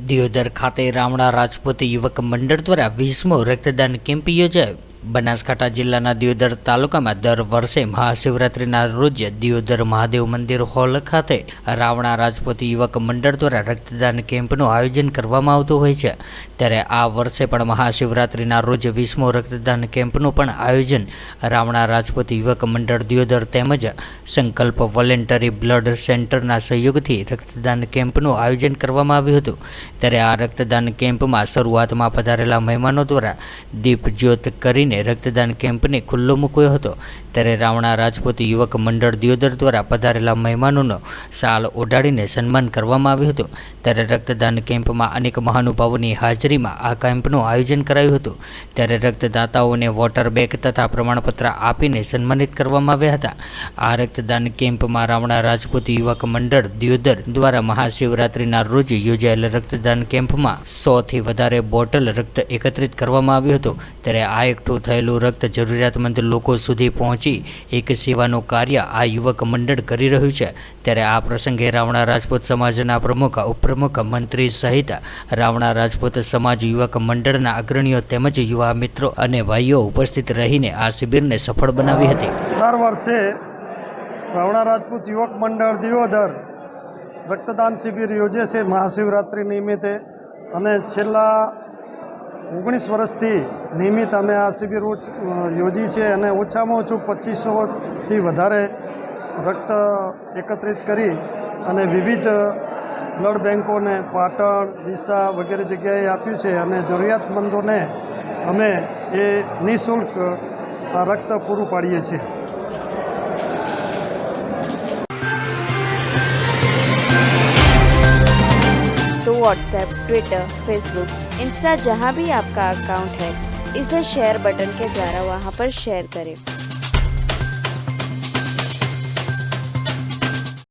દિયોદર ખાતે રામણા રાજપૂત યુવક મંડળ દ્વારા 20મો રક્તદાન કેમ્પ યોજાયો। બનાસકાંઠા જિલ્લાના દિયોદર તાલુકામાં દર વર્ષે મહાશિવરાત્રિના રોજ દિયોદર મહાદેવ મંદિર હોલ ખાતે રામણા રાજપૂત યુવક મંડળ દ્વારા રક્તદાન કેમ્પનું આયોજન કરવામાં આવતું હોય છે। ત્યારે આ વર્ષે પણ મહાશિવરાત્રિના રોજ 20મો રક્તદાન કેમ્પનું પણ આયોજન રામણા રાજપૂત યુવક મંડળ દિયોદર તેમજ સંકલ્પ વોલેન્ટરી બ્લડ સેન્ટરના સહયોગથી રક્તદાન કેમ્પનું આયોજન કરવામાં આવ્યું હતું। ત્યારે આ રક્તદાન કેમ્પમાં શરૂઆતમાં પધારેલા મહેમાનો દ્વારા દીપ જ્યોત કરીને રક્તદાન કેમ્પને ખુલ્લો મૂક્યો હતો। ત્યારે રામણા રાજપૂત યુવક મંડળ દિયોદર દ્વારા પધારેલા મહેમાનોનો શાલ ઓઢાડીને સન્માન કરવામાં આવ્યું હતું। ત્યારે રક્તદાન કેમ્પમાં અનેક મહાનુભાવોની હાજરીમાં આ કેમ્પનું આયોજન કરાયું હતું। ત્યારે રક્તદાતાઓને વોટર બેગ તથા પ્રમાણપત્ર આપીને સન્માનિત કરવામાં આવ્યા હતા। આ રક્તદાન કેમ્પમાં રામણા રાજપૂત યુવક મંડળ દિયોદર દ્વારા મહાશિવરાત્રિના રોજ યોજાયેલ રક્તદાન કેમ્પમાં 100થી વધારે બોટલ રક્ત એકત્રિત કરવામાં આવ્યું હતું। ત્યારે આ એકઠું થયેલું રક્ત જરૂરિયાતમંદ લોકો સુધી પહોંચી એક સેવાનું કાર્ય આ યુવક મંડળ કરી રહ્યું છે। ત્યારે આ પ્રસંગે રામણા રાજપૂત સમાજના પ્રમુખ ઉપપ્રમુખ મંત્રી સહિત રામણા રાજપૂત સમાજ યુવક મંડળના અગ્રણીઓ તેમજ યુવા મિત્રો અને ભાઈઓ ઉપસ્થિત રહીને આ શિબિરને સફળ બનાવી હતી। દર વર્ષે રામણા રાજપૂત યુવક મંડળ દિયોદર રક્તદાન શિબિર યોજે છે મહાશિવરાત્રિ નિમિત્તે, અને છેલ્લા 19 વર્ષથી નિયમિત અમે આ શિબિર યોજી છે અને ઓછામાં ઓછું 2500થી વધારે રક્ત એકત્રિત કરી અને વિવિધ બ્લડ બેન્કોને પાટણ, ડીસા વગેરે જગ્યાએ આપ્યું છે અને જરૂરિયાતમંદોને અમે એ નિઃશુલ્ક રક્ત પૂરું પાડીએ છીએ। तो व्हाट्सएप, ट्विटर, फेसबुक, इंस्टा जहाँ भी आपका अकाउंट है, इसे शेयर बटन के द्वारा वहाँ पर शेयर करें।